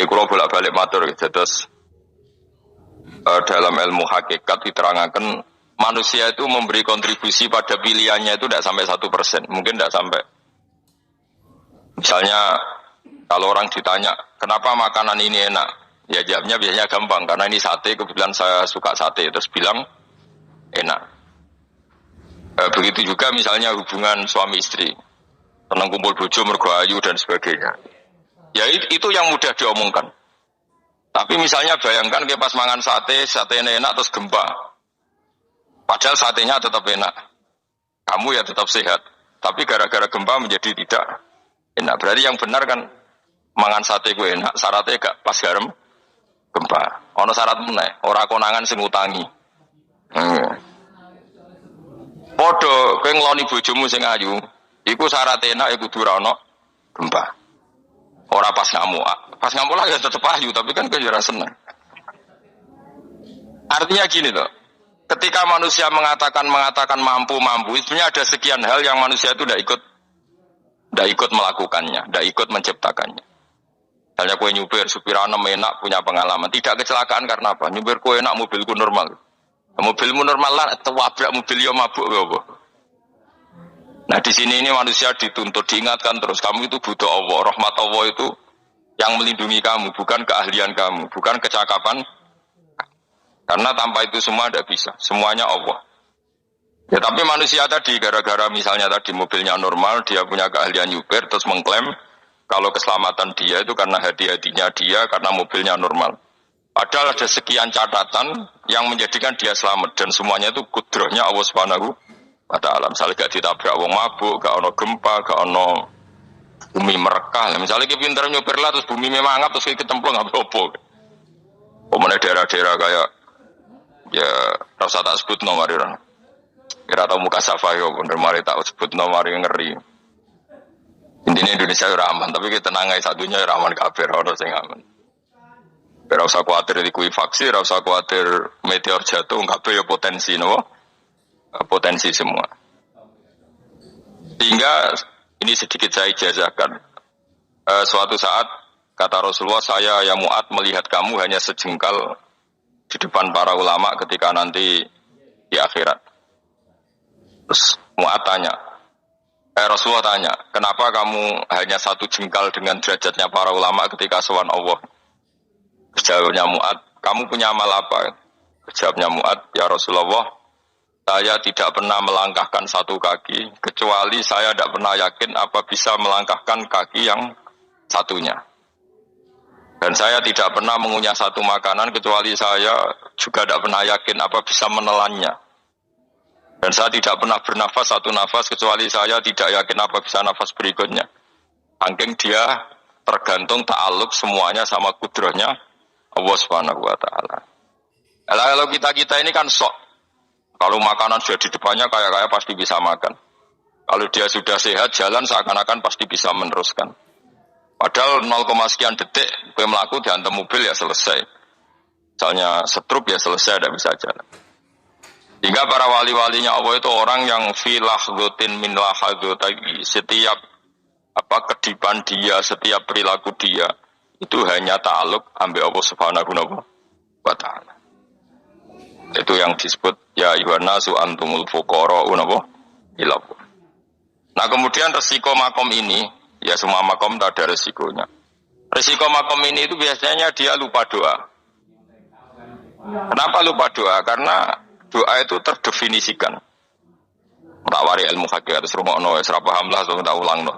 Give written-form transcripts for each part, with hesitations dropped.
kalau bolak-balik matur terus dalam ilmu hakikat diterangkan manusia itu memberi kontribusi pada pilihannya itu tidak sampai 1%, mungkin tidak sampai. Misalnya kalau orang ditanya kenapa makanan ini enak, ya jawabnya biasanya gampang karena ini sate, kebetulan saya suka sate, terus bilang enak. Begitu juga misalnya hubungan suami istri, senang kumpul bojo mergo ayu dan sebagainya. Ya itu yang mudah diomongkan. Tapi misalnya bayangkan dia pas mangan sate enak terus gempa. Padahal satenya tetap enak. Kamu ya tetap sehat. Tapi gara-gara gempa menjadi tidak enak. Berarti yang benar kan mangan sate gue enak, syaratnya gak pas garam gempa. Ono syarat meneh, ora konangan sing utangi. Padha kowe ngloni bojomu sing ayu, iku syarat enak iku kudu ora ono gempa. Ora pas ngamuk. Pas ngamuk lah ya tetep ayu, tapi kan kowe ora seneng. Artinya gini loh. Ketika manusia mengatakan mampu, sebenarnya ada sekian hal yang manusia itu tidak ikut melakukannya, tidak ikut menciptakannya. Misalnya kue nyupir, supir anem enak, punya pengalaman. Tidak kecelakaan karena apa? Nyupir kue enak, mobilku normal. Mobilmu normal lah, wabrak mobil yo mabuk yo. Nah di sini ini manusia dituntut, diingatkan terus. Kamu itu butuh Allah, rahmat Allah itu yang melindungi kamu, bukan keahlian kamu, bukan kecakapan. Karena tanpa itu semua tidak bisa. Semuanya Allah. Ya tapi manusia tadi gara-gara misalnya tadi mobilnya normal, dia punya keahlian nyupir, terus mengklaim kalau keselamatan dia itu karena hati-hatinya dia, karena mobilnya normal. Padahal ada sekian catatan yang menjadikan dia selamat. Dan semuanya itu kudrahnya Allah Subhanahu wa ta'ala. Misalnya gak ditabrak wong mabuk, gak ono gempa, gak ono bumi merekah. Misalnya kita pintar nyupir lah, terus bumi memangap, terus kita kecemplung, apa-apa. Pemene daerah-daerah kayak ya rasa tak sebut nomor itu. Kira tahu muka safayo bener mari tak sebut nomor yang ngeri. Intinya Indonesia ora aman, tapi kita tenangai satunya ora aman kabeh ora sing aman. Ora usah kuwatir likuifaksi, ora usah kuwatir meteor jatuh, kabeh ya potensi no. Potensi semua. Sehingga ini sedikit saya ijazahkan. Suatu saat kata Rasulullah, saya ya Mu'ad melihat kamu hanya sejengkal di depan para ulama ketika nanti di akhirat. Terus Mu'ad tanya, Rasulullah tanya, kenapa kamu hanya satu jengkal dengan derajatnya para ulama ketika sowan Allah? Jawabnya Mu'ad, kamu punya amal apa? Jawabnya Mu'ad, ya Rasulullah, saya tidak pernah melangkahkan satu kaki, kecuali saya tidak pernah yakin apa bisa melangkahkan kaki yang satunya. Dan saya tidak pernah mengunyah satu makanan kecuali saya juga tidak pernah yakin apa bisa menelannya. Dan saya tidak pernah bernafas satu nafas kecuali saya tidak yakin apa bisa nafas berikutnya. Saking dia tergantung ta'aluk semuanya sama kudrahnya Allah Subhanahu wa ta'ala. Kalau kita ini kan sok. Kalau makanan sudah di depannya kayak pasti bisa makan. Kalau dia sudah sehat jalan seakan-akan pasti bisa meneruskan. Padahal 0, sekian detik, gue melaku dihantam mobil ya selesai. Misalnya setrup ya selesai, tidak bisa jalan. Hingga para wali-walinya Allah itu orang yang filah gotin min lahadotagi. Setiap kedipan dia, setiap perilaku dia, itu hanya ta'aluk ambil Allah Subhanahu wa ta'ala. Itu yang disebut ya yuhanasu antumul fuqara'u ilallah. Nah kemudian resiko makom ini, ya semua makom tak ada resikonya. Resiko makom ini itu biasanya dia lupa doa. Kenapa lupa doa? Karena doa itu terdefinisikan. Tak wari ilmu hakikat serumokno, serap paham lah, tak ulang no.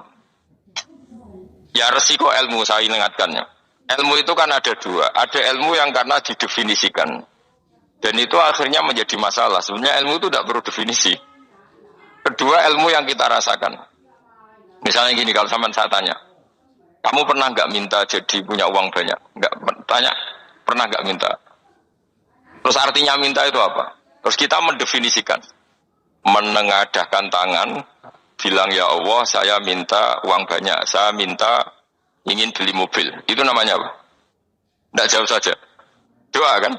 Ya resiko ilmu saya ingatkannya. Ilmu itu kan ada dua. Ada ilmu yang karena didefinisikan. Dan itu akhirnya menjadi masalah. Sebenarnya ilmu itu tidak perlu definisi. Kedua ilmu yang kita rasakan. Misalnya gini, kalau saya tanya, kamu pernah nggak minta jadi punya uang banyak? Nggak tanya, pernah nggak minta? Terus artinya minta itu apa? Terus kita mendefinisikan, menengadahkan tangan, bilang ya Allah, saya minta uang banyak, saya minta ingin beli mobil. Itu namanya apa? Nggak jauh saja. Doa kan?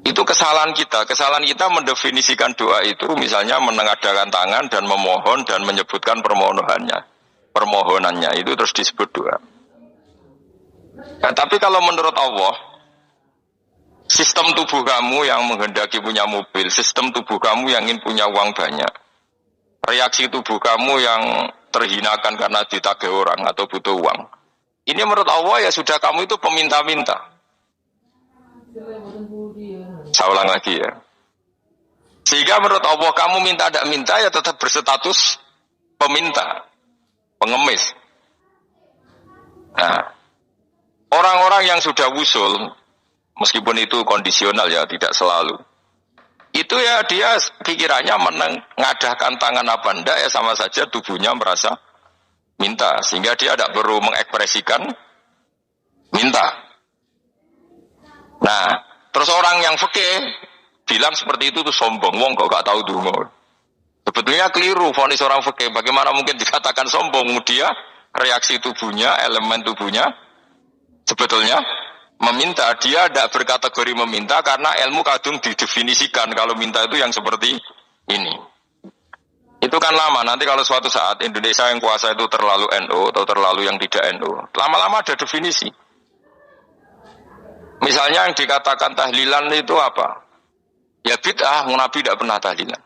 Itu kesalahan kita. Kesalahan kita mendefinisikan doa itu misalnya menengadahkan tangan dan memohon dan menyebutkan permohonannya. Permohonannya itu terus disebut doa. Nah, tapi kalau menurut Allah, sistem tubuh kamu yang menghendaki punya mobil, sistem tubuh kamu yang ingin punya uang banyak, reaksi tubuh kamu yang terhinakan karena ditagih orang atau butuh uang. Ini menurut Allah ya sudah kamu itu peminta-minta. Saya ulang lagi ya. Sehingga menurut Allah kamu minta tidak minta ya tetap berstatus peminta, pengemis. Nah, orang-orang yang sudah wusul, meskipun itu kondisional ya, tidak selalu. Itu ya dia pikirannya mengadahkan tangan apa enggak ya sama saja tubuhnya merasa minta. Sehingga dia tidak perlu mengekspresikan minta. Nah, terus orang yang fikih bilang seperti itu tuh sombong. Wong kok gak tahu dungo. Sebetulnya keliru vonis orang fikih. Bagaimana mungkin dikatakan sombong? Dia reaksi tubuhnya, elemen tubuhnya sebetulnya meminta. Dia tidak berkategori meminta karena ilmu kadung didefinisikan kalau minta itu yang seperti ini. Itu kan lama. Nanti kalau suatu saat Indonesia yang kuasa itu terlalu NU atau terlalu yang tidak NU, lama-lama ada definisi. Misalnya yang dikatakan tahlilan itu apa? Ya bid'ah, Nabi tidak pernah tahlilan.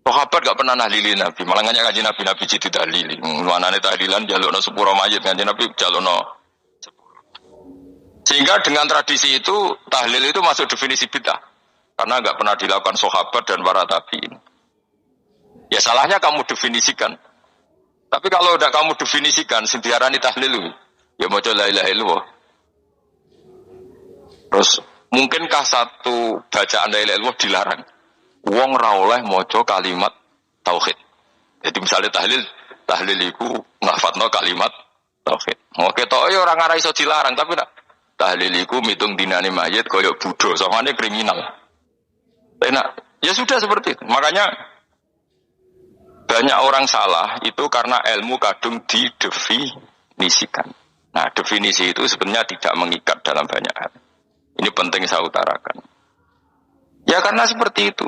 Sahabat gak pernah nahlili Nabi, malah ngaji Nabi jadi tahlili. Manane tahlilan jalukno sepuro mayit, ngaji Nabi jalukno. Sehingga dengan tradisi itu tahlil itu masuk definisi bid'ah. Karena gak pernah dilakukan sahabat dan para tabi'in. Ya salahnya kamu definisikan. Tapi kalau udah kamu definisikan sintiarani tahlil, ya maca la ilaha illallah. Terus mungkinkah satu bacaan la ilaha illallah dilarang? Wong ra oleh maca kalimat tauhid. Jadi misalnya tahlil iku ngafadno kalimat tauhid. Oke tok ya ora ngara iso dilarang tapi nak tahlil iku mitung dinane mayit koyo Buddha, samane kriminal. Enak. Ya sudah seperti itu. Makanya banyak orang salah itu karena ilmu kadung didefinisikan. Nah, definisi itu sebenarnya tidak mengikat dalam banyak hal. Ini penting saya utarakan. Ya karena seperti itu.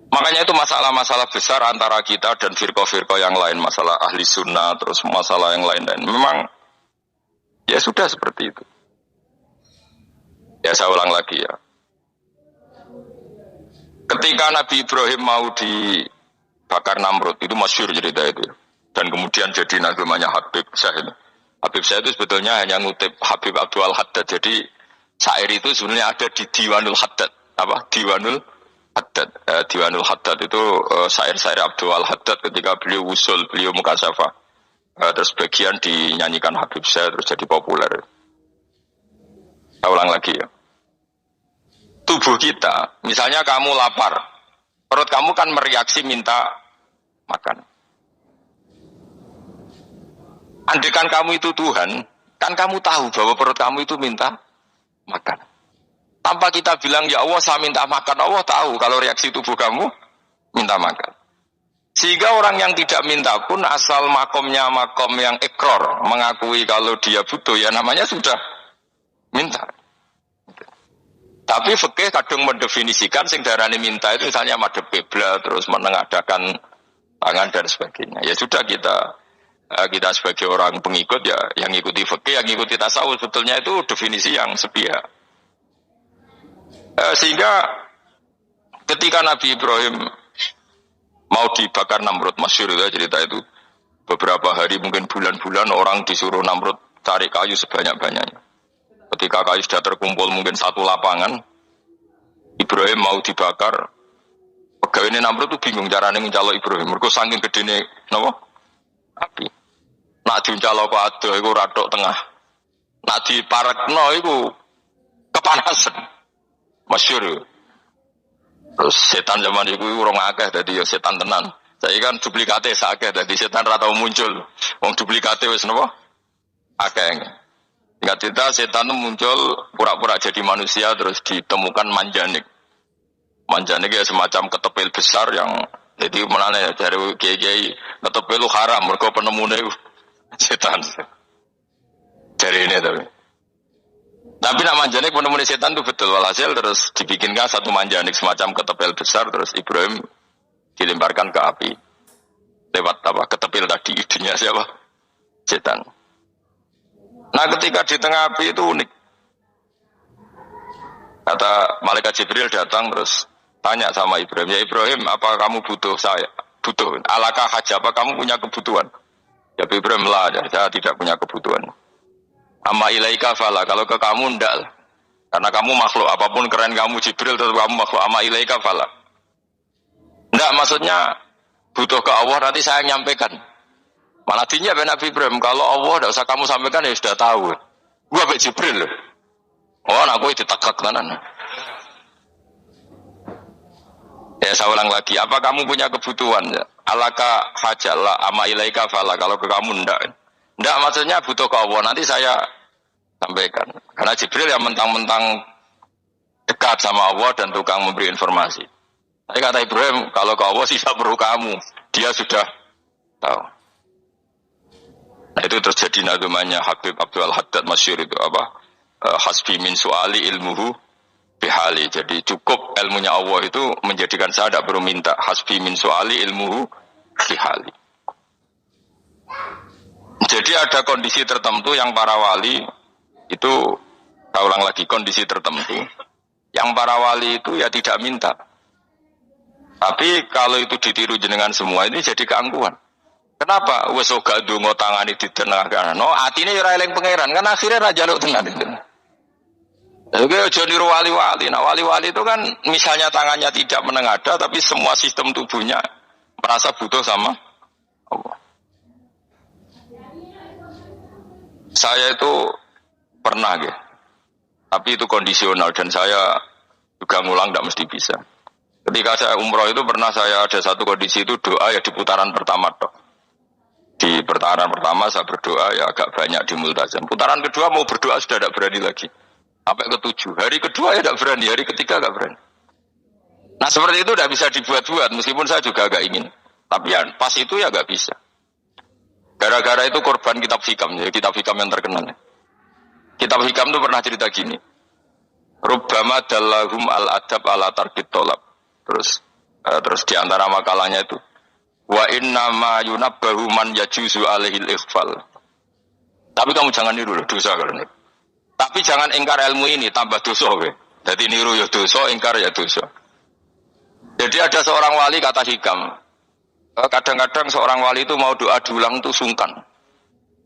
Makanya itu masalah-masalah besar antara kita dan firqah-firqah yang lain. Masalah ahli sunnah, terus masalah yang lain-lain. Memang, ya sudah seperti itu. Ya saya ulang lagi ya. Ketika Nabi Ibrahim mau dibakar Namrud, itu masyhur cerita itu. Dan kemudian jadi namanya Habib Syahid. Habib Syahid itu sebetulnya hanya ngutip Habib Abdul Haddad. Jadi syair itu sebenarnya ada di Diwanul Haddad. Apa? Diwanul Haddad. Diwanul Haddad itu syair-syair Abdul Haddad ketika beliau usul, beliau mukasyafah. Terus bagian dinyanyikan Habib Syahid terus jadi populer. Saya ulang lagi ya. Tubuh kita, misalnya kamu lapar, perut kamu kan mereaksi minta makan. Andaikan kamu itu Tuhan, kan kamu tahu bahwa perut kamu itu minta makan. Tanpa kita bilang, ya Allah saya minta makan, Allah tahu kalau reaksi tubuh kamu minta makan. Sehingga orang yang tidak minta pun asal makomnya makom yang ikror, mengakui kalau dia butuh, ya namanya sudah minta. Tapi fikih kadang mendefinisikan sing darane minta itu misalnya madhep kiblat terus menengadakan tangan dan sebagainya. Ya sudah kita sebagai orang pengikut ya yang ikuti fikih, yang ikuti tasawuf sebetulnya itu definisi yang sepihak. Sehingga ketika Nabi Ibrahim mau dibakar Namrud, masyhur itu cerita itu. Beberapa hari mungkin bulan-bulan orang disuruh Namrud cari kayu sebanyak-banyaknya. Ketika kayu sudah terkumpul mungkin satu lapangan, Ibrahim mau dibakar. Pegawai Namrud itu bingung caranya mencalok Ibrahim. Mereka saking gedene napa? Api. Nak diuncalok kok adoh iku ratok tengah. Nak diparekno iku kepanasan. Masyhur. Terus setan zaman iku urung akeh dadi ya setan tenan. Saiki kan duplikate sakeh dadi setan ra tau muncul. Wong duplikate wis napa? Akeh. Singkat cerita setan muncul pura-pura jadi manusia terus ditemukan manjanik. Manjanik ya semacam ketepil besar yang jadi menane dari kiai-kiai ketepil lu haram mergo penemune setan. Dari ini tapi. Tapi nak manjanik penemune setan itu betul walhasil terus dibikinkan satu manjanik semacam ketepil besar terus Ibrahim dilemparkan ke api. Lewat apa ketepil tadi idenya siapa? Setan. Nah ketika di tengah api itu unik. Kata malaikat Jibril datang terus tanya sama Ibrahim, ya Ibrahim, apa kamu butuh saya? Butuh. Alakah haja, apa kamu punya kebutuhan? Ya Ibrahim lah, saya tidak punya kebutuhan. Amma ilaika fala, kalau ke kamu ndak. Karena kamu makhluk, apapun keren kamu Jibril, tetap kamu makhluk. Amma ilaika fala. Ndak, maksudnya butuh ke Allah, nanti saya nyampaikan. Malah dinya Nabi Ibrahim, kalau Allah tidak usah kamu sampaikan, ya sudah tahu. Gua be Jibril loh. Oh, aku itu tekak tenan. Ya saya ulang lagi, apa kamu punya kebutuhan? Alaka hajalla ama ilaika fala, kalau ke kamu ndak. Ndak maksudnya butuh ke Allah, nanti saya sampaikan. Karena Jibril yang mentang-mentang dekat sama Allah dan tukang memberi informasi. Tapi kata Ibrahim, kalau ke Allah sih tidak perlu kamu, dia sudah tahu. Nah itu terjadi nadumanya Habib Abdul Haddad Masyhur itu apa? Hasbi min su'ali ilmuhu bihali. Jadi cukup ilmunya Allah itu menjadikan saya tidak perlu minta. Hasbi min su'ali ilmuhu bihali. Jadi ada kondisi tertentu yang para wali itu, saya ulang lagi, kondisi tertentu yang para wali itu ya tidak minta. Tapi kalau itu ditiru jenengan semua ini jadi keangkuhan. Kenapa? Wes ora ndonga tangane ditenangkan. No, atine ora eling pangeran, kan akhirnya ra njaluk tenan itu. Oke, aja niru wali-wali. Nah, wali-wali itu kan misalnya tangannya tidak menengadah, tapi semua sistem tubuhnya merasa butuh sama Allah. Saya itu pernah, ya. Tapi itu kondisional dan saya juga ngulang tidak mesti bisa. Ketika saya umroh itu pernah saya ada satu kondisi itu doa ya di putaran pertama toh. Di putaran pertama saya berdoa ya agak banyak di multazam. Putaran kedua mau berdoa sudah tidak berani lagi. Sampai ke-7. Hari kedua ya tidak berani, hari ketiga tidak berani. Nah seperti itu tidak bisa dibuat-buat, meskipun saya juga agak ingin. Tapi ya pas itu ya nggak bisa. Gara-gara itu korban kitab hikam, ya, kitab hikam yang terkenal. Kitab hikam itu pernah cerita gini. Rubbama dallahum al-adab ala tarkit tolab. Terus di antara makalahnya itu. Wa inna ma yunabbahu man yajuzu alaihil ikhfal. Tapi kamu jangan niru loh, dosa kalau ini. Tapi jangan ingkar ilmu ini, tambah dosa. Jadi niru ya dosa, ingkar ya dosa. Jadi ada seorang wali kata hikam. Kadang-kadang seorang wali itu mau doa diulang itu sungkan.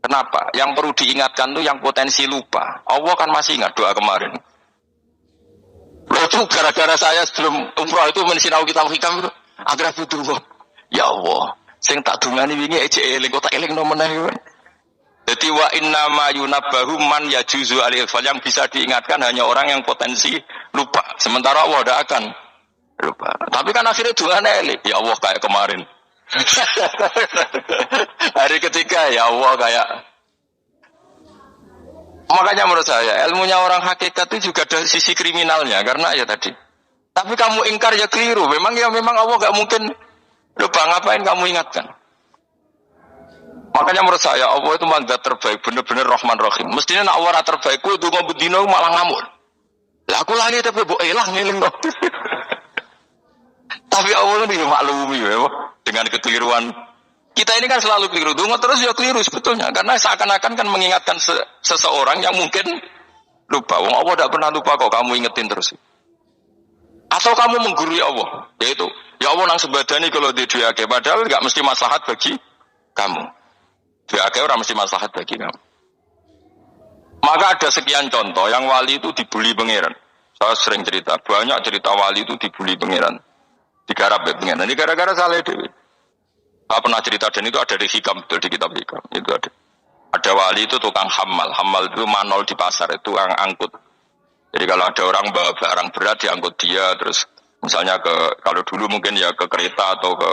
Kenapa? Yang perlu diingatkan itu yang potensi lupa. Allah kan masih ingat doa kemarin. Loh itu gara-gara saya sebelum umroh itu mensinau kitab hikam itu. Agar butuh. Ya Allah, sing tak dungani wingi ejek eling kok tak eling no meneh. Jadi wa inna ma yunabbahu man yajuzu al-ighfal, yang bisa diingatkan hanya orang yang potensi lupa. Sementara Allah tidak akan lupa. Tapi kan akhirnya dungane eling. Ya Allah kayak kemarin. Hari ketiga ya Allah kayak. Makanya menurut saya ilmunya orang hakikat itu juga ada sisi kriminalnya karena ya tadi. Tapi kamu ingkar ya keliru. Memang Allah gak mungkin lupa, ngapain kamu ingatkan? Makanya menurut saya Allah itu mandat terbaik, benar-benar Rahman Rahim. Mestinya nak Allah terbaik, ku itu ngobudino malah ngamuk. Lah aku lali tapi mbok elang ngeling kok. Tapi Allah itu maklumi ya, dengan kekeliruan. Kita ini kan selalu keliru, donga terus ya keliru sebetulnya, karena seakan-akan kan mengingatkan seseorang yang mungkin lupa. Wong Allah tidak pernah lupa kok, kamu ingetin terus. Atau kamu menggurui Allah, yaitu ya Allah nang sebadani kalau di duake, padahal nggak mesti maslahat bagi kamu. Duake orang mesti maslahat bagi kamu. Maka ada sekian contoh yang wali itu dibuli pangeran. Saya sering cerita, banyak cerita wali itu dibuli pangeran, digarap ya pangeran. Ini gara-gara salah dewi. Saya pernah cerita dan itu ada di hikam, betul di kitab hikam. Itu ada. Ada wali itu tukang hamal. Hamal itu manol di pasar, itu tukang angkut. Jadi kalau ada orang bawa barang berat diangkut dia, terus misalnya kalau dulu mungkin ya ke kereta atau ke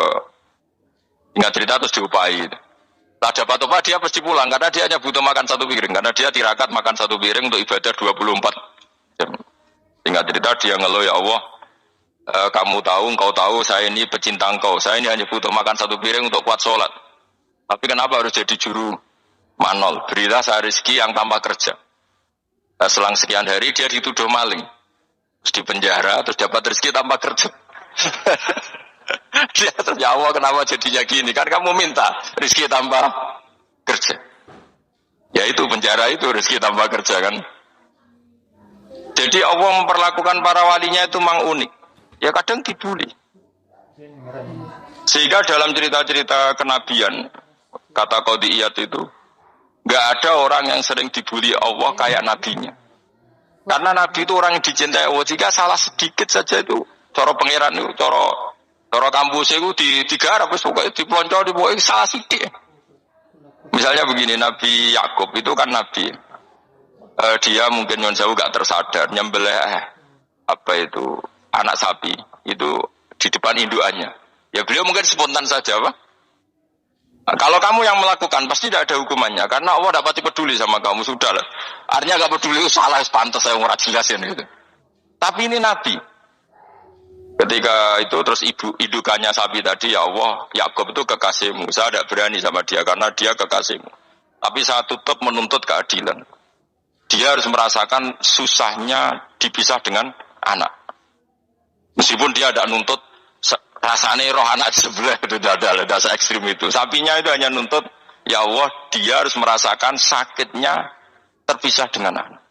ingat cerita terus diupahi. Lah dapat apa dia pasti pulang karena dia hanya butuh makan satu piring, karena dia tirakat makan satu piring untuk ibadah 24 jam. Ingat cerita dia ngeluh, ya Allah, kamu tahu, engkau tahu saya ini pecinta engkau, saya ini hanya butuh makan satu piring untuk kuat sholat. Tapi kenapa harus jadi juru manol? Berilah saya rezeki yang tanpa kerja. Selang sekian hari dia dituduh maling, terus dipenjara, terus dapat rezeki tanpa kerja. Dia terus, ya Allah kenapa jadinya gini? Kan kamu minta rezeki tanpa kerja. Ya itu penjara itu rezeki tambah kerja kan. Jadi Allah memperlakukan para walinya itu memang unik. Ya kadang dibully. Sehingga dalam cerita-cerita kenabian, kata Qadiyat itu, nggak ada orang yang sering dibully Allah kayak nabinya. Karena nabi itu orang yang dicintai Allah. Jika salah sedikit saja itu, cara pangeran itu, cara kampus itu digarap, pokoknya dipelonco, pokoknya salah sedikit. Misalnya begini, Nabi Yakub itu kan nabi. Dia mungkin non jauh gak tersadar nyembelih apa itu anak sapi itu di depan indukannya. Ya beliau mungkin spontan saja, Pak. Kalau kamu yang melakukan pasti tidak ada hukumannya karena Allah dapat peduli sama kamu sudah lah. Artinya gak peduli itu salah pantas saya ngurang jelasin gitu. Tapi ini nabi. Ketika itu terus indukannya sapi tadi, ya Allah, Yakub itu kekasihmu. Saya tidak berani sama dia karena dia kekasihmu. Tapi saya tutup menuntut keadilan. Dia harus merasakan susahnya dipisah dengan anak. Meskipun dia tidak nuntut rasanya roh anak sebelah itu tidak se ekstrim itu. Sapinya itu hanya nuntut, ya Allah, dia harus merasakan sakitnya terpisah dengan anak.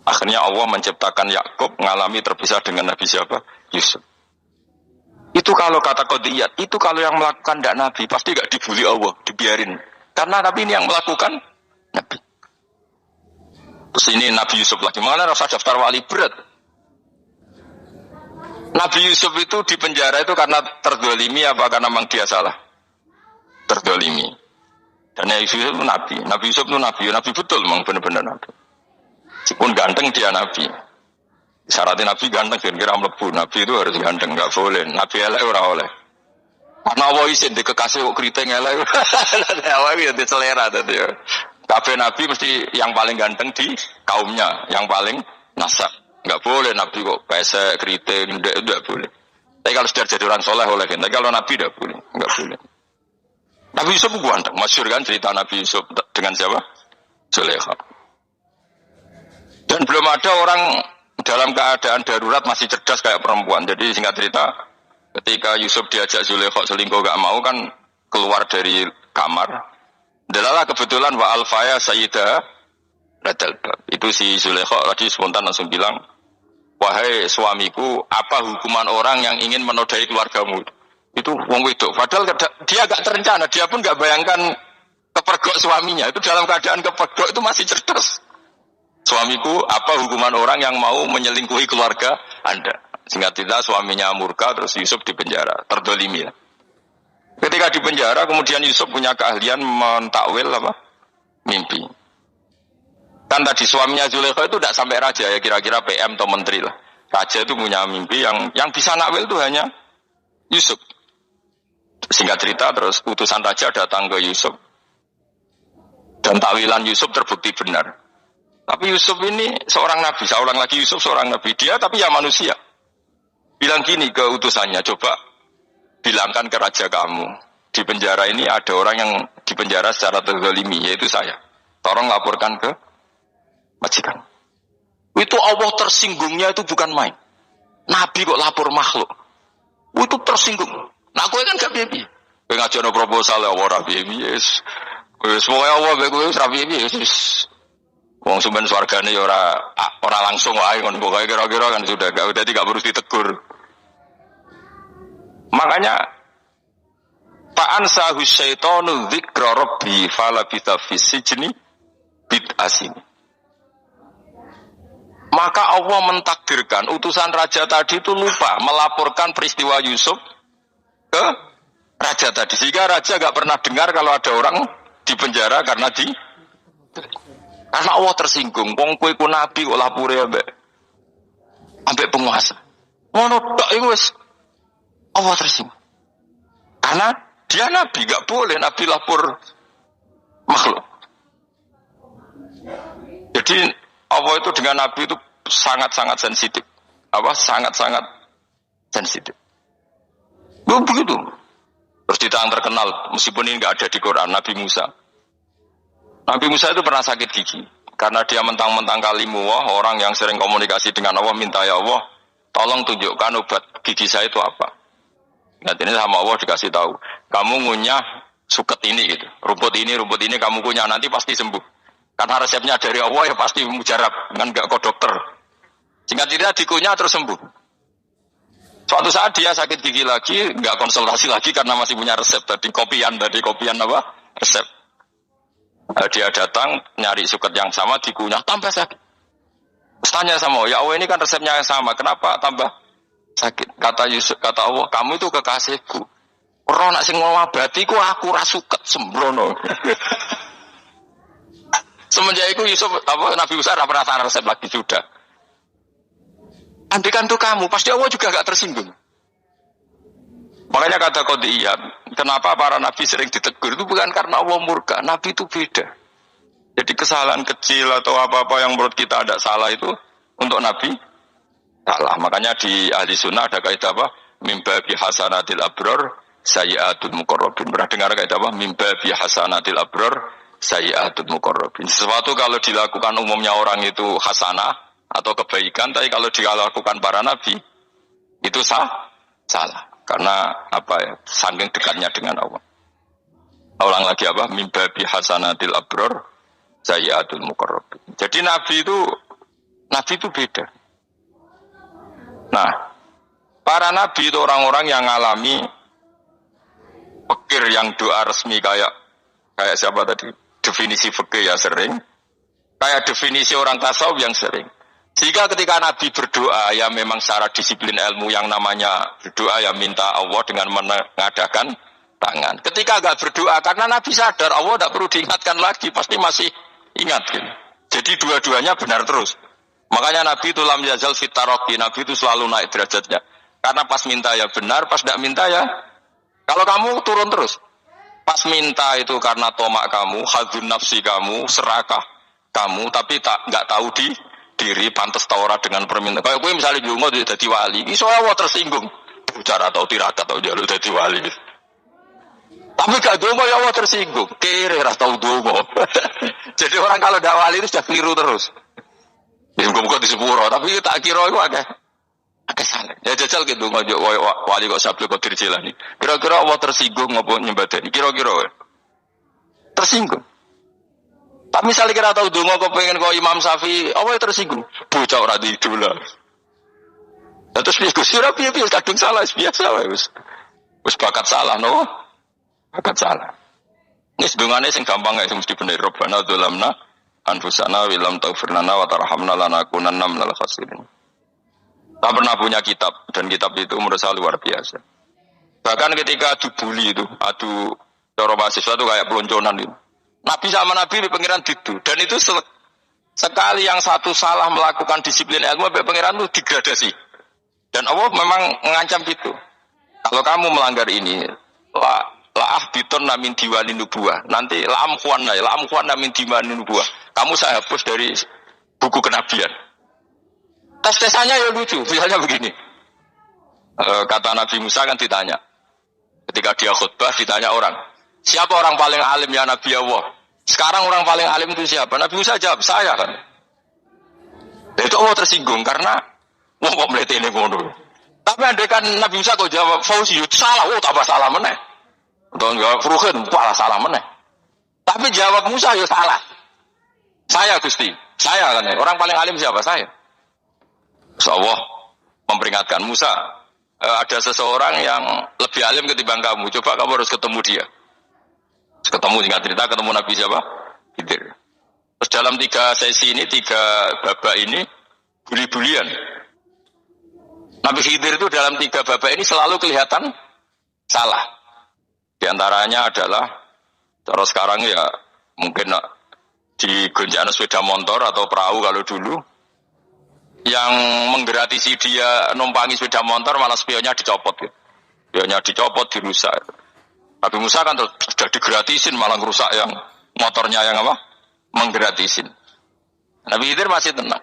Akhirnya Allah menciptakan Yakub mengalami terpisah dengan Nabi siapa? Yusuf. Itu kalau kata Qadiyat, itu kalau yang melakukan tidak Nabi pasti gak dibully Allah, dibiarin. Karena Nabi ini yang melakukan Nabi. Terus ini Nabi Yusuf lagi. Mengenai rasa daftar wali berat. Nabi Yusuf itu di penjara itu karena terdolimi apa karena memang dia salah? Terdolimi. Dan Yusuf itu Nabi. Nabi Yusuf itu Nabi. Nabi betul memang benar-benar Nabi. Meskipun ganteng dia Nabi. Syaratnya Nabi ganteng kira-kira mlebu. Nabi itu harus ganteng. Gak boleh. Nabi elek ora oleh. Karena Allah isin di kekasih kok keriting elek. Allah itu selera tadi. Kabeh Nabi mesti yang paling ganteng di kaumnya, yang paling nasab. Enggak boleh Nabi kok pesek, keriting, enggak boleh. Tapi kalau sudah jadi orang soleh oleh, tapi kalau Nabi enggak boleh, enggak boleh. Nabi Yusuf ganteng, masyhur kan cerita Nabi Yusuf dengan siapa? Zulaikha. Dan belum ada orang dalam keadaan darurat masih cerdas kayak perempuan. Jadi singkat cerita, ketika Yusuf diajak Zulaikha selingkuh enggak mau kan keluar dari kamar. Delalah kebetulan wa alfaya sayyidah radal bab. Itu si Zulaikha tadi spontan langsung bilang, "Wahai suamiku, apa hukuman orang yang ingin menodai keluargamu?" Itu wong wedok. Padahal dia agak terencana, dia pun enggak bayangkan kepergok suaminya. Itu dalam keadaan kepergok itu masih cerdas. Suamiku, apa hukuman orang yang mau menyelingkuhi keluarga Anda? Singkat cerita suaminya murka terus Yusuf dipenjara, terdolimi ya. Ketika di penjara, kemudian Yusuf punya keahlian mentakwil apa? Mimpi. Kan tadi suaminya Zulaikha itu tidak sampai raja ya, kira-kira PM atau menteri lah. Raja itu punya mimpi yang bisa nakwil itu hanya Yusuf. Singkat cerita, terus utusan raja datang ke Yusuf. Dan takwilan Yusuf terbukti benar. Tapi Yusuf ini seorang nabi, saya ulang lagi Yusuf seorang nabi. Dia tapi ya manusia. Bilang gini ke utusannya, coba bilangkan ke raja kamu, di penjara ini ada orang yang dipenjara secara terzalimi, yaitu saya. Tolong laporkan ke majikan. Itu Allah tersinggungnya itu bukan main. Nabi kok lapor makhluk. Itu tersinggung. Nah, kowe kan gak piye-piye. Kowe ngajono proposal ya ora piye-piye. Wis pokoke Allah kowe wis ra piye-piye wis. Wong sumben swargane ya ora langsung wae ngono pokoke kira-kira kan sudah dadi gak perlu ditegur. Makanya fa'ansahu syaitanu dzikra rabbi falabitha fis sijni bid'asin. Maka Allah mentakdirkan utusan raja tadi itu lupa melaporkan peristiwa Yusuf ke raja tadi. Sehingga raja gak pernah dengar kalau ada orang di penjara karena Allah tersinggung. Wong kowe ku nabi kok lapure ambek penguasa. Ngono tok iku wis Allah tersinggung. Karena dia nabi, gak boleh nabi lapor makhluk. Jadi Allah itu dengan nabi itu sangat-sangat sensitif. Sangat-sangat sensitif. Begitu. Terus kita yang terkenal, meskipun ini gak ada di Quran, Nabi Musa. Nabi Musa itu pernah sakit gigi. Karena dia mentang-mentang kalimullah, orang yang sering komunikasi dengan Allah, minta ya Allah, tolong tunjukkan obat gigi saya itu apa. Nah ini sama Allah dikasih tahu, kamu ngunyah suket ini gitu, rumput ini kamu ngunyah nanti pasti sembuh. Karena resepnya dari Allah ya pasti mujarab, kan nggak kok dokter. Singkat cerita dikunyah terus sembuh. Suatu saat dia sakit gigi lagi, nggak konsultasi lagi karena masih punya resep tadi kopian apa resep. Dia datang nyari suket yang sama dikunyah tambah sakit. Terus tanya sama ya Allah ini kan resepnya yang sama, kenapa tambah sakit? Kata Yusuf, kata Allah, kamu itu kekasihku. Roh nak sing ngobati ku aku ra suket sembrono. Semenjak itu Yusuf Nabi Musa ora pernah resep lagi sudah. Andikan tuh kamu, pasti Allah juga gak tersinggung. Makanya kata Qadiyat, kenapa para nabi sering ditegur itu bukan karena Allah murka, nabi itu beda. Jadi kesalahan kecil atau apa-apa yang menurut kita ada salah itu untuk nabi salah. Makanya di ahli sunnah ada kaidah apa? Mimba bi hasanatil abror sayyi'atul muqarrabin. Pernah dengar kaidah apa? Mimba bi hasanatil abror sayyi'atul muqarrabin. Sesuatu kalau dilakukan umumnya orang itu hasanah atau kebaikan, tapi kalau dilakukan para nabi itu salah. Karena apa ya? Saking dekatnya dengan Allah. Ulang lagi apa? Mimba bi hasanatil abror sayyi'atul muqarrabin. Jadi nabi itu beda. Nah, para nabi itu orang-orang yang ngalami fikir yang doa resmi kayak siapa tadi? Definisi fikih ya sering. Kayak definisi orang tasawuf yang sering. Sehingga ketika Nabi berdoa, ya memang secara disiplin ilmu yang namanya berdoa, ya minta Allah dengan mengadakan tangan. Ketika enggak berdoa, karena Nabi sadar Allah tidak perlu diingatkan lagi, pasti masih ingat. Gitu. Jadi dua-duanya benar terus. Makanya Nabi itu lam yazal fitaroki, Nabi itu selalu naik derajatnya. Karena pas minta ya benar, pas tidak minta ya. Kalau kamu turun terus. Pas minta itu karena tomak kamu, hadzun nafsi kamu, serakah kamu, tapi nggak tahu diri pantas taura dengan permintaan. Kayak gue misalnya jungo jadi wali, iso Allah tersinggung. Bicara atau tirakat atau jalur jadi wali. Tapi gak dungo ya Allah tersinggung. Kere ras tahu dungo. Jadi orang kalau dak wali itu sudah keliru terus. Ya muga-muga di sepuro, tapi tak kira itu agak salah. Ya jajal gitu dungo wali kok sabtu kok dirjilani. Kira-kira Allah tersinggung ngopo nyembadani? Kira-kira tersinggung. Tapi misalnya kira tahu dongo kau pengen kau Imam Syafi'i, apa yang tersinggung? Bocah ora diidola. Terus Gus piye kadung salah biasa wis bakat salah no. Bakat salah. Nis dongane sing gampang ae mesti bener Rabbana dzalamna anfusana wa lam taghfir lana wa tarhamna lanakunanna minal khasirin. Tak pernah punya kitab dan kitab itu menurut saya luar biasa. Bahkan ketika dibully itu, cara mahasiswa itu kayak pelonconan itu. Nabi sama Nabi di pengiran itu. Dan itu sekali yang satu salah melakukan disiplin ilmu, pengiran itu degradasi. Dan Allah memang mengancam gitu. Kalau kamu melanggar ini, la'ah biton namin diwali nubuah. Nanti la'am kuan namin diwali nubuah. Kamu saya hapus dari buku kenabian. Tes-tesannya ya lucu. Misalnya begini. Kata Nabi Musa kan ditanya. Ketika dia khutbah ditanya orang. Siapa orang paling alim ya Nabi Allah? Sekarang orang paling alim itu siapa? Nabi Musa jawab, saya kan. Itu Allah tersinggung karena wong kok mletene ngono. Tapi andekan Nabi Musa kok jawab Fauzi, salah, tambah salah meneh. Atau enggak Furuhin, salah meneh. Tapi jawab Musa ya salah. Saya Gusti, saya kan. Orang paling alim siapa? Saya. Allah memperingatkan Musa, ada seseorang yang lebih alim ketimbang kamu. Coba kamu harus ketemu dia. Ketemu singkat cerita ketemu Nabi siapa? Khidir. Terus dalam 3 sesi ini 3 babak ini buli-bulian. Nabi Khidir itu dalam 3 babak ini selalu kelihatan salah. Di antaranya adalah cara sekarang ya mungkin di gonjaan sepeda motor atau perahu kalau dulu yang menggratisi dia numpangi sepeda motor malah spionnya dicopot gitu. Spionnya dicopot, dirusak. Nabi Musa kan sudah digratisin malah ngerusak yang motornya yang apa? Menggratisin. Nabi Khidir masih tenang.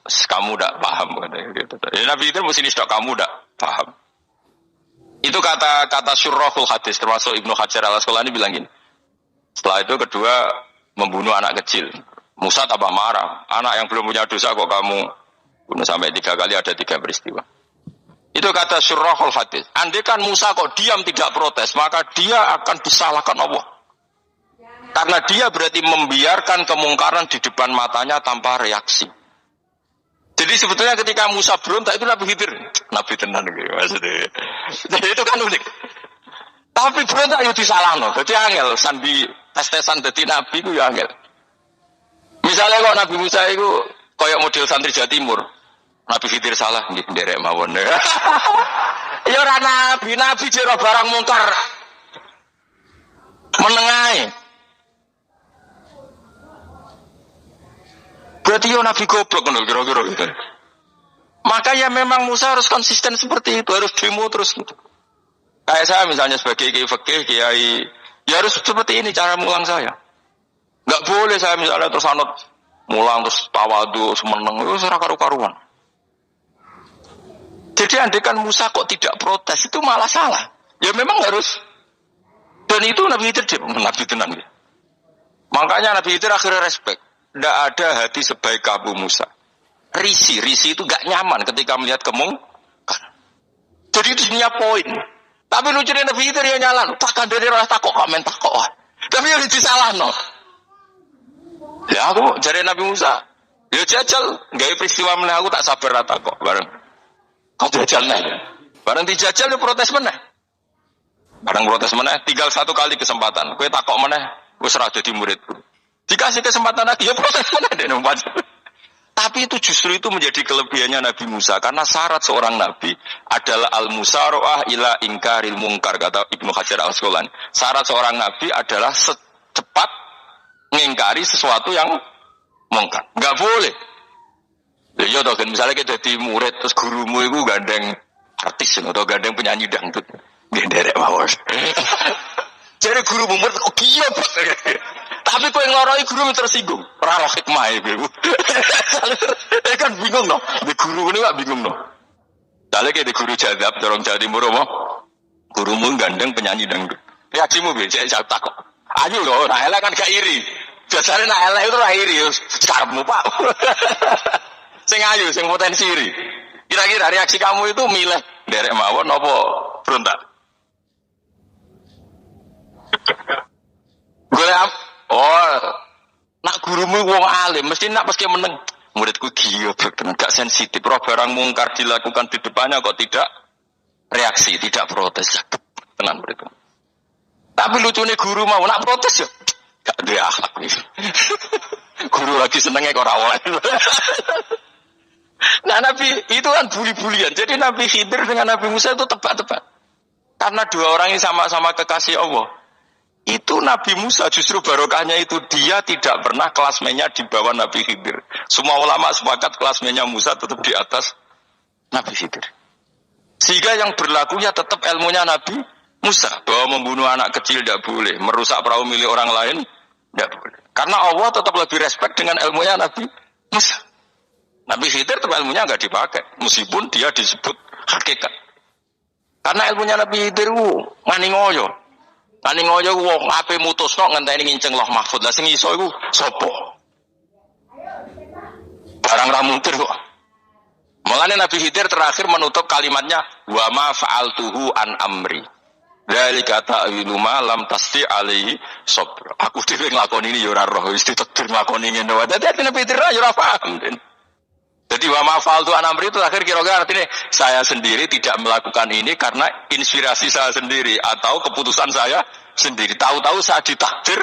Kamu tidak paham. Nabi Khidir mesti sudah kamu tidak paham. Itu kata syurrahul hadis termasuk Ibnu Hajar al-Asqalani bilang gini. Setelah itu kedua membunuh anak kecil. Musa tambah marah. Anak yang belum punya dosa kok kamu bunuh sampai 3 kali ada 3 peristiwa. Itu kata syurrahul hadis. Andai kan Musa kok diam tidak protes, maka dia akan disalahkan Allah. Karena dia berarti membiarkan kemungkaran di depan matanya tanpa reaksi. Jadi sebetulnya ketika Musa berontak itu Nabi Khidir, Nabi tenan gitu maksudnya. Jadi itu kan unik. Tapi berontak itu disalahno. Jadi angel sandi tes-tesan dadi nabi ku ya angel. Misalnya kok Nabi Musa itu koyok model santri Jawa Timur. Nabi Khidir salah nggih nderek mawon. Ya ora nabi jero barang mungkar. Menengae. Berarti yo nabi goblok ngono kira-kira gitu. Makanya memang Musa harus konsisten seperti itu, harus demo terus gitu. Kayak saya misalnya sebagai kiai fikih, kiai ya harus seperti ini cara mulang saya. Enggak boleh saya misalnya terus anut mulang terus tawadu semeneng itu ora karu-karuan. Jadi andekan Musa kok tidak protes itu malah salah. Ya memang harus. Dan itu Nabi Khidir Nabi tenang ya. Makanya Nabi Khidir akhirnya respect. Tidak ada hati sebaik Abu Musa. Risi itu gak nyaman ketika melihat kemungkaran. Jadi itu sebenarnya poin. Tapi lucunya Nabi Khidir ya nyalan. Takkan dari rasa takok komen takok. Tapi yang disalah no. Ya aku jadi Nabi Musa. Ya jajal. Gaya peristiwa meneh aku tak sabar rata kok bareng. Kau jajal nih. Bareng dijajal ya protes meneh. Bareng protes meneh. Tinggal satu kali kesempatan. Kue takok meneh. Wis ora dadi muridku. Dikasih kesempatan lagi, ya protes mana deh nomor. Tapi itu justru itu menjadi kelebihannya Nabi Musa. Karena syarat seorang Nabi adalah al-musaro'ah ila ingkaril mungkar, kata Ibnu Hajar al-Asqalani. Syarat seorang Nabi adalah secepat mengingkari sesuatu yang mungkar. Enggak boleh. Ya toh kan, misalnya kita jadi murid, terus gurumu itu gandeng artis, atau gandeng penyanyi dangdut. Genderek mawar. Jadi guru murid, oh gila. Tapi kau yang ngoroi guru tersinggung. Raro hikmah ibu. Kan bingung no. Di guru ini gak bingung no. Tadi kayak di guru jadab, dorong Jawa Timur apa? Gurumu gandeng penyanyi dangdut. Reaksimu biasa saya takut. Ayo loh, Naela kan gak iri. Biasanya Naela itu lah iri. Sekarangmu pak. Sing ayu, sing potensi iri. Kira-kira reaksi kamu itu milih derek mawon apa berontak? Nak gurumu wong alim, mesti nak pas meneng. Muridku gila, gak sensitif. Roh barang mungkar dilakukan di depannya kok tidak reaksi, tidak protes. Tenang muridku. Tapi lucunya guru mau nak protes ya, gak ada akhlak. Guru lagi senengnya kok rawan. Nah Nabi itu kan buli-bulian. Jadi Nabi Khidir dengan Nabi Musa itu tebak-tebak. Karena dua orang ini sama-sama kekasih Allah. Itu Nabi Musa justru barokahnya itu dia tidak pernah kelasmennya di bawah Nabi Khidir. Semua ulama sepakat kelasmennya Musa tetap di atas Nabi Khidir. Sehingga yang berlakunya tetap ilmunya Nabi Musa. Bahwa membunuh anak kecil tidak boleh. Merusak perahu milik orang lain tidak boleh. Karena Allah tetap lebih respect dengan ilmunya Nabi Musa. Nabi Khidir tetap ilmunya nggak dipakai. Meskipun dia disebut hakikat. Karena ilmunya Nabi Khidir ngani ngoyo. Ngani ngoyo wong ape mutusno ngenteni nginceng Loh Mahfud. Lah sing iso iku sapa? Barang ra mungkin kok. Mulane Nabi Khidir terakhir menutup kalimatnya wa ma fa'altuhu an amri. Dzalika ta'wilu ma lam tasti alaihi sabr. Aku dhewe nglakoni ini ya ora roh, wis ditakdir nglakoni ngene wae. Dadi Nabi Khidir ya ora paham. Jadi wa ma fa'altu an amri itu akhir kira-kira artinya saya sendiri tidak melakukan ini karena inspirasi saya sendiri atau keputusan saya sendiri. Tahu-tahu saya ditakdir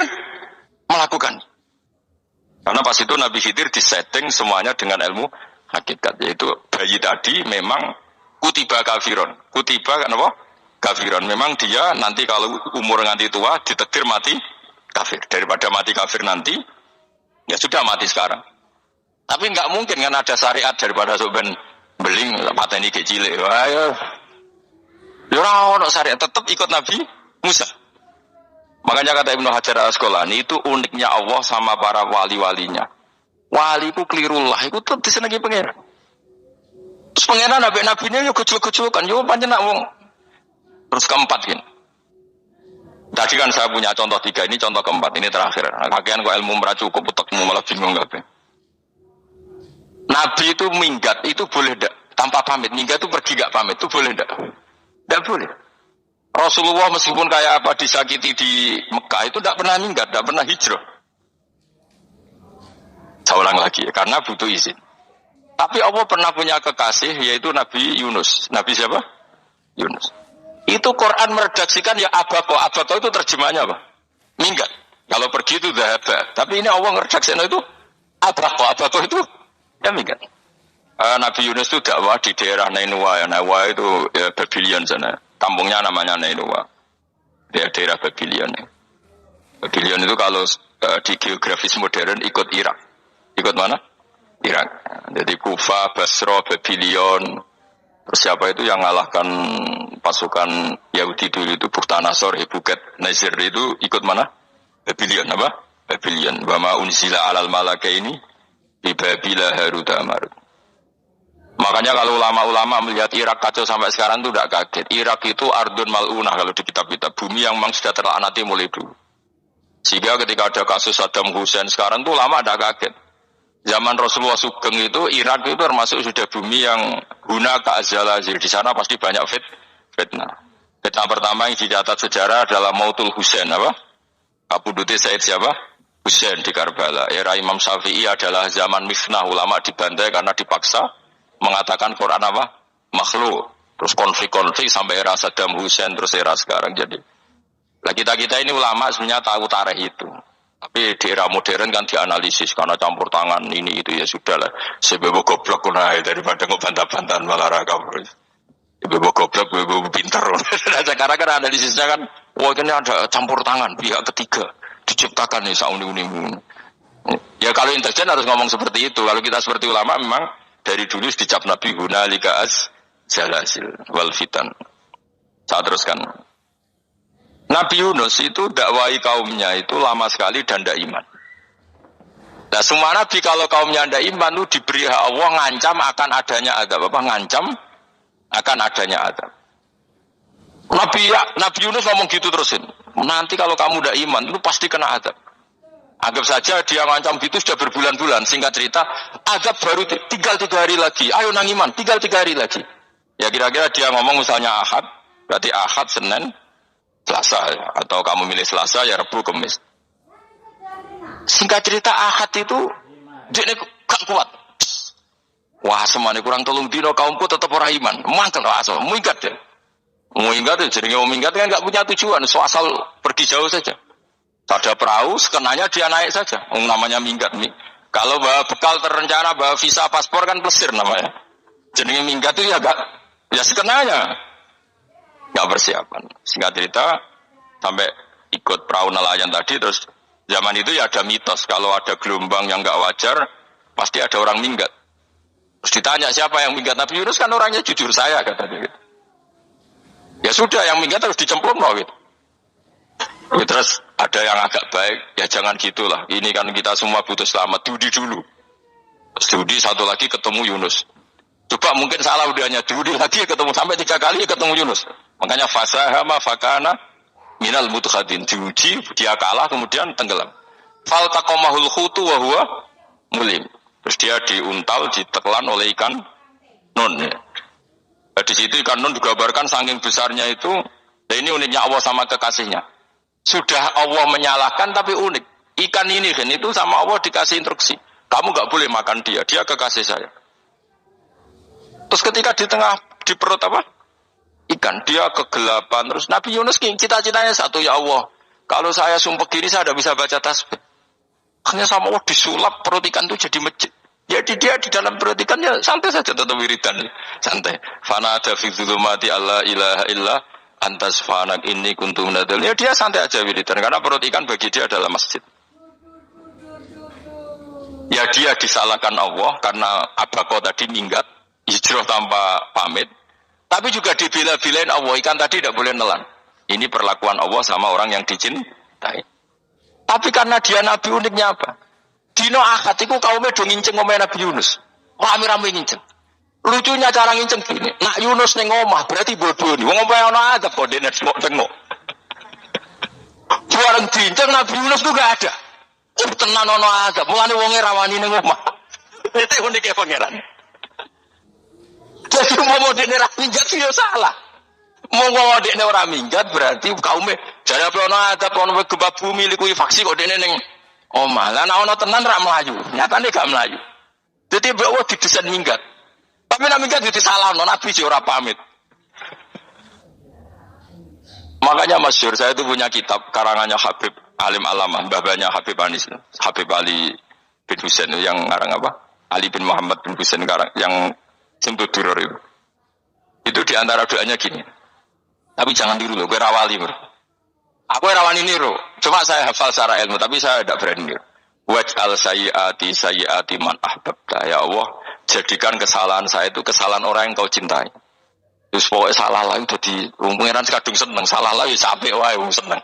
melakukan. Karena pas itu Nabi Khidir disetting semuanya dengan ilmu hakikat. Yaitu bayi tadi memang kutiba kafiron. Kutiba kan apa? Kafiron. Memang dia nanti kalau umur nganti tua ditakdir mati kafir. Daripada mati kafir nanti, ya sudah mati sekarang. Tapi enggak mungkin kan ada syariat daripada soben beling pateni kecil. Ayo. Ya ora ono syariat, tetap ikut Nabi Musa. Makanya kata Ibnu Hajar al-Asqalani itu uniknya Allah sama para wali-walinya. Wali ku klirullah, iku tetep disenengi pangeran. Terus pangeran nabi-nabinya yo gejol-gejolkan, yo pancen nak wong. Terus keempat gini. Tadi kan saya punya contoh 3, ini contoh keempat, ini terakhir. Kakean kok ilmu ora cukup utekmu malah bingung kabeh. Nabi itu minggat itu boleh ndak? Tanpa pamit. Minggat itu pergi enggak pamit itu boleh ndak? Enggak boleh. Rasulullah meskipun kayak apa disakiti di Mekah itu tidak pernah minggat, tidak pernah hijrah. Saya ulang lagi, karena butuh izin. Tapi Allah pernah punya kekasih, yaitu Nabi Yunus. Nabi siapa? Yunus. Itu Quran meredaksikan ya abako. Abako itu terjemahnya apa? Minggat. Kalau pergi itu dhahaba. Tapi ini Allah meredaksikan itu abako. Abako itu ya minggat. Nabi Yunus itu dakwah di daerah Nainua. Ya, Nainua itu ya, Babylon sana. Kampungnya namanya Nainua. Dia daerah Babylon. Ya. Babylon itu kalau di geografis modern ikut Irak. Ikut mana? Irak. Jadi Kufa, Basra, Babylon. Terus siapa itu yang ngalahkan pasukan Yahudi dulu itu Bukhtanasor, Hebuket, Nazir itu ikut mana? Babylon apa? Babylon. Wama unzila alal malakaini di Babila Haruta Marut. Makanya kalau ulama-ulama melihat Irak kacau sampai sekarang itu tidak kaget. Irak itu ardun mal'unah kalau di kitab-kitab. Bumi yang memang sudah terlaknati mulai dulu. Sehingga ketika ada kasus Saddam Hussein sekarang itu ulama tidak kaget. Zaman Rasulullah Sugeng itu Irak itu termasuk sudah bumi yang guna keazalazir. Di sana pasti banyak fitnah. Fitnah pertama yang dicatat sejarah adalah Mautul Husain apa? Kabudute Said siapa? Husain di Karbala. Era Imam Syafi'i adalah zaman mifnah, ulama dibantai karena dipaksa mengatakan Quran apa? Makhluk. Terus konflik-konflik sampai era Saddam Hussein terus era sekarang jadi. Lah kita ini ulama sebenarnya tahu tarikh itu. Tapi di era modern kan dianalisis karena campur tangan ini itu ya sudah lah. Sebebo goblok kunai daripada ngebantah-bantahan malah rakam. Sebebo goblok, sebebo pintar. Sekarang kan analisisnya kan, wah ini ada campur tangan pihak ketiga diciptakan nih sauni-uni. Ya kalau intelijen harus ngomong seperti itu. Kalau kita seperti ulama memang dari dulu dicap Nabi hunalika az-zalasil wal fitan. Saya teruskan. Nabi Yunus itu dakwai kaumnya itu lama sekali dan tidak iman. Nah semua nabi kalau kaumnya tidak iman itu diberi hak Allah ngancam akan adanya azab. Apa ngancam akan adanya azab. Nabi Yunus ngomong gitu terusin. Nanti kalau kamu tidak iman itu pasti kena azab. Anggap saja dia ngancam gitu sudah berbulan-bulan. Singkat cerita azab baru tinggal 3 hari lagi. Ayo nang iman tinggal 3 hari lagi. Ya kira-kira dia ngomong misalnya Ahad. Berarti Ahad, Senin, Selasa ya. Atau kamu milih Selasa ya Rabu, Kamis. Singkat cerita Ahad itu dia gak kuat. Wah semuanya kurang tolong dino kaumku tetap orang iman. Mangkel asal minggat ya. Minggat ya jadi mau minggat kan gak punya tujuan. So asal pergi jauh saja. Ada perahu sekenanya dia naik saja. Namanya minggat nih. Kalau bawa bekal terencana bawa visa paspor kan plesir namanya. Jadi minggat itu ya gak ya sekenanya. Gak persiapan. Singkat cerita sampai ikut perahu nelayan tadi terus zaman itu ya ada mitos kalau ada gelombang yang gak wajar pasti ada orang minggat. Terus ditanya siapa yang minggat Nabi Yunus kan orangnya jujur saya kata dia. Gitu. Ya sudah yang minggat harus dicemplung loh gitu. Ya, terus ada yang agak baik ya jangan gitulah. Ini kan kita semua butuh selamat. Studi dulu. Studi satu lagi ketemu Yunus. Coba mungkin salah udahnya studi lagi ketemu sampai 3 kali ketemu Yunus. Makanya fasahama fakana minal mutkhadin diuji dia kalah kemudian tenggelam. Fal taqamahul khutu wa huwa mulim. Terus dia diuntal ditelan oleh ikan nun. Ya. Di situ ikan nun digambarkan saking besarnya itu. Dan ini uniknya Allah sama kekasihnya. Sudah Allah menyalahkan tapi unik. Ikan ini kan itu sama Allah dikasih instruksi. Kamu nggak boleh makan dia. Dia kekasih saya. Terus ketika di tengah di perut apa? Ikan dia kegelapan terus Nabi Yunus cita-citanya satu ya Allah kalau saya sumpah gini saya tidak bisa baca tasbih hanya sama Allah disulap perut ikan itu jadi masjid jadi dia di dalam perut ikan ya santai saja tetap wiridan santai fana ada fi dzulumati alla ilaha illa antas fanak inni kuntu minadz ya dia santai aja wiridan karena perut ikan bagi dia adalah masjid ya dia disalahkan Allah karena abako tadi minggat hijrah tanpa pamit. Tapi juga dibela-belain Allah, ikan tadi tidak boleh nelan. Ini perlakuan Allah sama orang yang dicintai. Tapi karena dia Nabi uniknya apa? Dino Ahad itu kaumnya do nginceng omah Nabi Yunus. Rame-rame nginceng. Lucunya cara nginceng gini. Nak Yunus ning omah berarti bodoh nih. Wong omah ono adab kok dene tengok. Bareng dinceng Nabi Yunus itu gak ada. Tenan ono adab. Mulane wonge rawani ning omah. Itu uniknya pangeran. Jadi mau modern minggat ya salah. Mau dekne ora minggat berarti kaume jare apa ono adab ono gempa bumi likuifaksi kok dekne ning omah. Lah nek ono tenan ra mlayu. Nyatane gak mlayu. Dadi mbok wae didesain minggat. Tapi nek minggat disalahno Nabi sih ora pamit. Makanya masyhur saya itu punya kitab karangannya Habib Alim Alamah, babanya Habib Anis, Habib Ali bin Husain yang ngarang apa? Ali bin Muhammad bin Husain ngarang yang Simtud Duror itu. Itu diantara doanya gini. Tapi jangan tiru loh, gue rawali bro. Aku rawani niru, cuma saya hafal secara ilmu, tapi saya tidak berani niru. Waj'al sayyiati man ahbabta. Ya Allah, jadikan kesalahan saya itu kesalahan orang yang kau cintai. Terus pokoknya salah lah itu di pengiran kadung seneng, salah lah ya sampai wae seneng.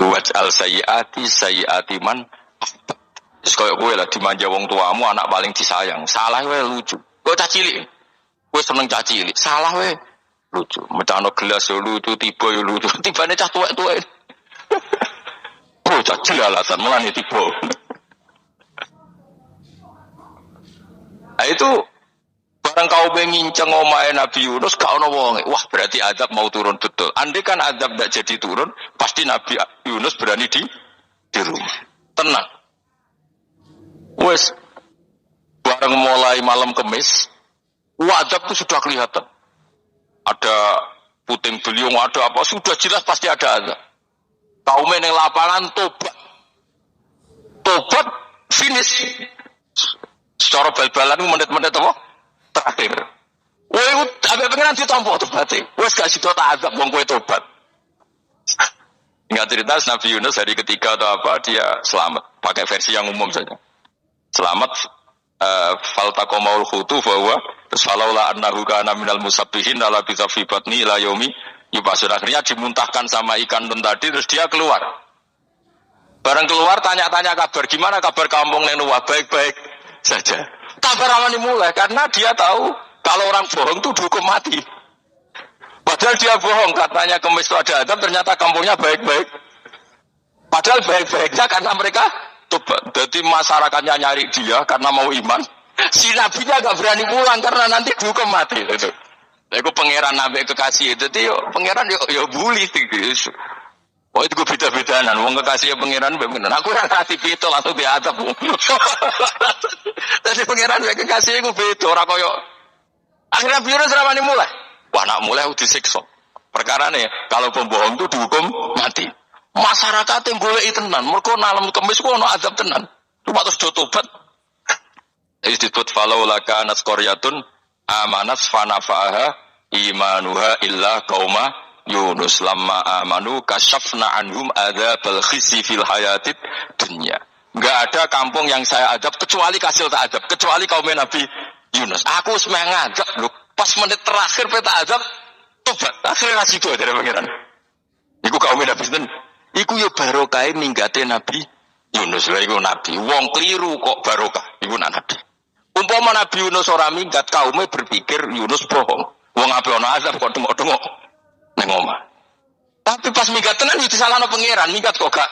Waj'al sayyiati man ahbabta. Terus koyo kowe lah dimanja wong tuamu, anak paling disayang. Salah wae lucu. Kowe cah cilik. Kowe seneng cah cilik. Salah wae lucu, mecano gelas yo lucu, tiba yo lucu, tibane cah tuwek-tuwek. Oh, cah jelalasan mulane tiba. Nah itu barang kau nginceng omahe Nabi Yunus gak ono wonge. Wah, berarti azab mau turun betul. Andai kan azab tidak jadi turun, pasti Nabi Yunus berani di rumah. Tenang. Wes bareng mulai malam Kamis, azab itu sudah kelihatan. Ada puting beliung, ada apa, sudah jelas pasti ada azab. Kaum yang lapangan tobat finish. Secara bal-balan menit-menit apa? Terakhir. Woi, sampai pengen ditampa tobatnya. Wes gak sido tak azab wong kowe tobat. Ingat cerita Nabi Yunus hari ketiga atau apa dia selamat. Pakai versi yang umum saja. Selamat. Faltaqamaul khutu bahwa falaula annahu kana minal musabbihin la bi batni ila yaumi yubasun. Akhirnya dimuntahkan sama ikan tadi terus dia keluar. Bareng keluar tanya-tanya kabar, gimana kabar kampung Nenuwa? Baik-baik saja. Kabar awalnya mulai karena dia tahu kalau orang bohong itu dihukum mati. Padahal dia bohong, katanya Kemis itu ada azab, ternyata kampungnya baik-baik. Padahal baik-baiknya karena mereka jadi masyarakatnya nyari dia karena mau iman. Si nabinya gak berani pulang karena nanti dihukum mati. Itu. Aku pangeran nabi kekasih itu, jadi pangeran yo bully gitu. Oh itu gue beda-bedaan, wong kekasih pangeran bener. Aku yang kasih itu langsung diadab. Jadi pangeran nabi kekasih gue beda, orang koyo. Akhirnya virus ramai mulai. Wah nak mulai disiksa. Perkara nih, kalau pembohong itu dihukum mati. Masyarakat yang boleh tenan, mereka nalam Kemis ku ono azab tenan. Cuma terus do tobat. Disebut falau laka anas qaryatun amanat fanafaha imanuha illa qauma Yunus lamma amanu kasyafna anhum adzabal khizyi fil hayatid dunya. Enggak ada kampung yang saya adab kecuali kasil tak adab, kecuali kaum Nabi Yunus. Aku semangat ngajak lho, pas menit terakhir peta adab tobat. Akhirnya ngasih doa dari pangeran. Iku kaum Nabi sinten? Iku yo barokah minggate Nabi Yunus. Lha iku nabi. Wong kliru kok barokah. Iku nabi. Umpama Nabi Yunus ora minggat, kaume berpikir Yunus bohong. Wong ape ana azab kok tengok-tengok ning omah. Tapi pas minggat tenan yo disalahno pangeran, minggat kok gak.